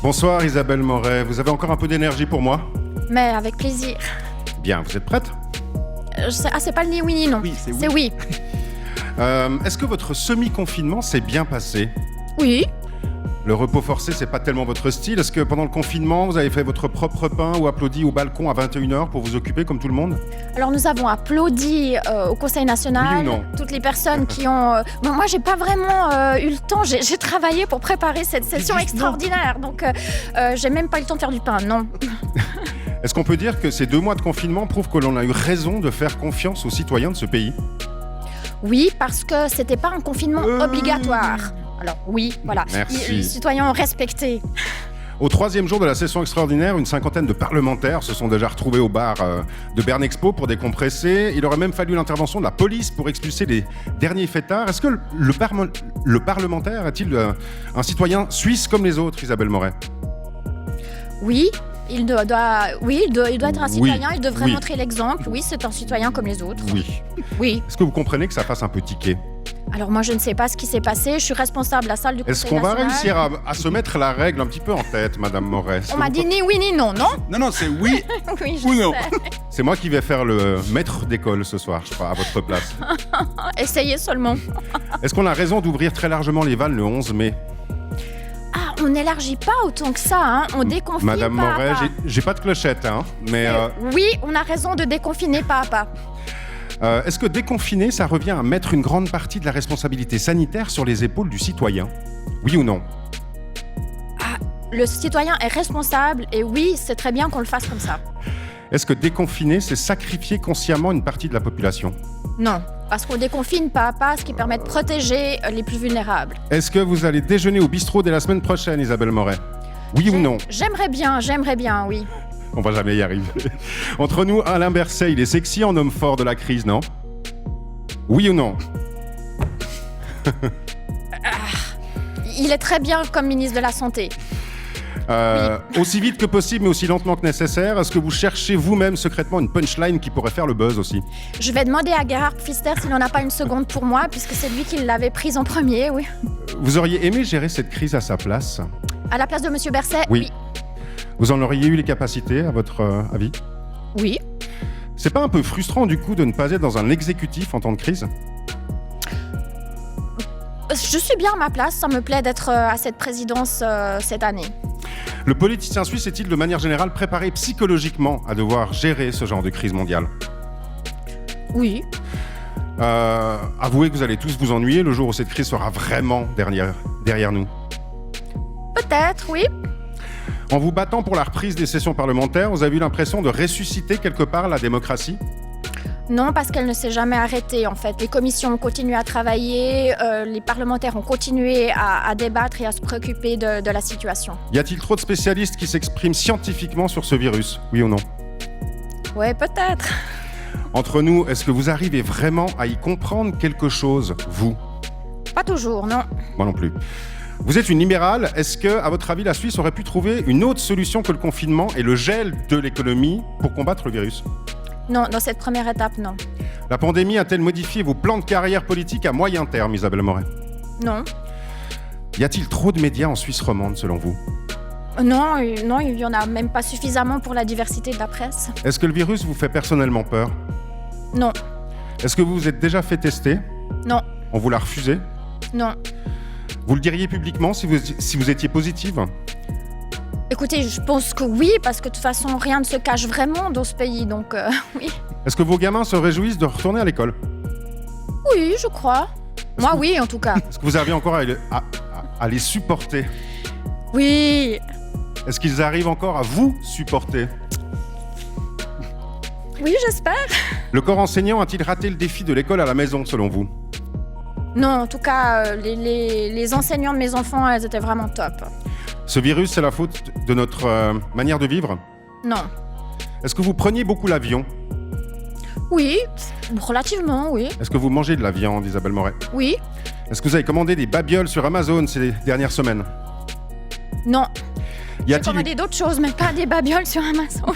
Bonsoir Isabelle Moret, vous avez encore un peu d'énergie pour moi? Mais avec plaisir. Bien, vous êtes prête? C'est pas le ni oui ni non. Oui, c'est oui. C'est oui. Est-ce que votre semi-confinement s'est bien passé? Oui. Le repos forcé, c'est pas tellement votre style. Est-ce que pendant le confinement, vous avez fait votre propre pain ou applaudi au balcon à 21h pour vous occuper comme tout le monde? Alors nous avons applaudi au Conseil national. Oui ou non? Toutes les personnes qui ont... Moi, j'ai pas vraiment eu le temps. J'ai travaillé pour préparer cette session extraordinaire. Donc, j'ai même pas eu le temps de faire du pain, non. Est-ce qu'on peut dire que ces 2 mois de confinement prouvent que l'on a eu raison de faire confiance aux citoyens de ce pays? Oui, parce que c'était pas un confinement obligatoire. Alors oui, voilà. Merci. Les citoyens ont respecté. Au 3e jour de la session extraordinaire, une cinquantaine de parlementaires se sont déjà retrouvés au bar de Bernexpo pour décompresser. Il aurait même fallu l'intervention de la police pour expulser les derniers fêtards. Est-ce que le parlementaire est-il un citoyen suisse comme les autres, Isabelle Moret? Oui, il doit être un citoyen, il devrait Oui. montrer l'exemple. Oui, c'est un citoyen comme les autres. Oui. Oui. Est-ce que vous comprenez que ça fasse un peu tiquer? Alors moi, je ne sais pas ce qui s'est passé. Je suis responsable de la salle du Conseil Est-ce qu'on va national. réussir à se mettre la règle un petit peu en tête, Madame Moret? On m'a dit ni oui ni non, non? Non, c'est oui. Oui, je Oui, non. sais. C'est moi qui vais faire le maître d'école ce soir, je crois, à votre place. Essayez seulement. Est-ce qu'on a raison d'ouvrir très largement les vannes le 11 mai? Ah, on n'élargit pas autant que ça, hein. On déconfine Madame pas à Moret, pas. j'ai pas de clochette, hein, mais Oui, on a raison de déconfiner pas à pas. est-ce que déconfiner, ça revient à mettre une grande partie de la responsabilité sanitaire sur les épaules du citoyen? Oui ou non? Le citoyen est responsable et oui, c'est très bien qu'on le fasse comme ça. Est-ce que déconfiner, c'est sacrifier consciemment une partie de la population? Non, parce qu'on déconfine pas à pas, ce qui permet de protéger les plus vulnérables. Est-ce que vous allez déjeuner au bistrot dès la semaine prochaine, Isabelle Moret? Oui ou non? J'aimerais bien, oui. On va jamais y arriver. Entre nous, Alain Berset, il est sexy en homme fort de la crise, non? Oui ou non? Il est très bien comme ministre de la Santé. Aussi vite que possible, mais aussi lentement que nécessaire, est-ce que vous cherchez vous-même secrètement une punchline qui pourrait faire le buzz aussi? Je vais demander à Gerhard Pfister s'il n'en a pas une seconde pour moi, puisque c'est lui qui l'avait prise en premier, oui. Vous auriez aimé gérer cette crise à sa place? À la place de Monsieur Berset, Oui. Vous en auriez eu les capacités, à votre avis? Oui. C'est pas un peu frustrant du coup de ne pas être dans un exécutif en temps de crise? Je suis bien à ma place, ça me plaît d'être à cette présidence cette année. Le politicien suisse est-il de manière générale préparé psychologiquement à devoir gérer ce genre de crise mondiale? Oui. Avouez que vous allez tous vous ennuyer le jour où cette crise sera vraiment derrière nous. Peut-être, oui. En vous battant pour la reprise des sessions parlementaires, vous avez eu l'impression de ressusciter quelque part la démocratie? Non, parce qu'elle ne s'est jamais arrêtée, en fait. Les commissions ont continué à travailler, les parlementaires ont continué à débattre et à se préoccuper de la situation. Y a-t-il trop de spécialistes qui s'expriment scientifiquement sur ce virus? Oui ou non? Ouais, peut-être. Entre nous, est-ce que vous arrivez vraiment à y comprendre quelque chose, vous? Pas toujours, non. Moi non plus. Vous êtes une libérale. Est-ce que, à votre avis, la Suisse aurait pu trouver une autre solution que le confinement et le gel de l'économie pour combattre le virus? Non, dans cette première étape, non. La pandémie a-t-elle modifié vos plans de carrière politique à moyen terme, Isabelle Moret? Non. Y a-t-il trop de médias en Suisse romande, selon vous? Non, il y en a même pas suffisamment pour la diversité de la presse. Est-ce que le virus vous fait personnellement peur? Non, Est-ce que vous vous êtes déjà fait tester? non, On vous l'a refusé? non. Vous le diriez publiquement si vous étiez positive? Écoutez, je pense que oui, parce que de toute façon, rien ne se cache vraiment dans ce pays, donc oui. Est-ce que vos gamins se réjouissent de retourner à l'école? Oui, je crois. Moi, oui, en tout cas. Est-ce que vous arrivez encore à les supporter? Oui. Est-ce qu'ils arrivent encore à vous supporter? Oui, j'espère. Le corps enseignant a-t-il raté le défi de l'école à la maison, selon vous? Non, en tout cas, les enseignants de mes enfants, elles étaient vraiment top. Ce virus, c'est la faute de notre manière de vivre? Non. Est-ce que vous preniez beaucoup l'avion? Oui, relativement, oui. Est-ce que vous mangez de la viande, Isabelle Moret? Oui. Est-ce que vous avez commandé des babioles sur Amazon ces dernières semaines? Non. Y J'ai a-t-il commandé d'autres choses, mais pas des babioles sur Amazon.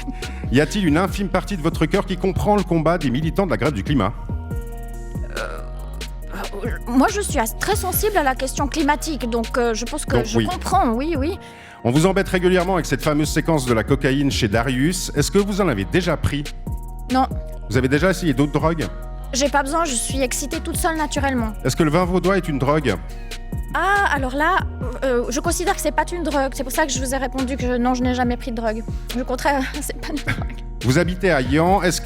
y a-t-il une infime partie de votre cœur qui comprend le combat des militants de la grève du climat? moi, je suis très sensible à la question climatique, donc je pense que Donc, je oui. comprends, oui. On vous embête régulièrement avec cette fameuse séquence de la cocaïne chez Darius. Est-ce que vous en avez déjà pris? Non, Vous avez déjà essayé d'autres drogues? j'ai pas besoin, je suis excitée toute seule naturellement. Est-ce que le vin vaudois est une drogue? Ah, alors là, je considère que c'est pas une drogue. C'est pour ça que je vous ai répondu que non, je n'ai jamais pris de drogue. Au contraire, c'est pas une drogue. Vous habitez à Yan. Est-ce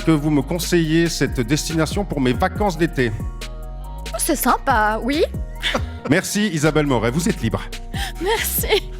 que vous me conseillez cette destination pour mes vacances d'été? Oh, c'est sympa, oui. Merci Isabelle Moret, vous êtes libre. Merci.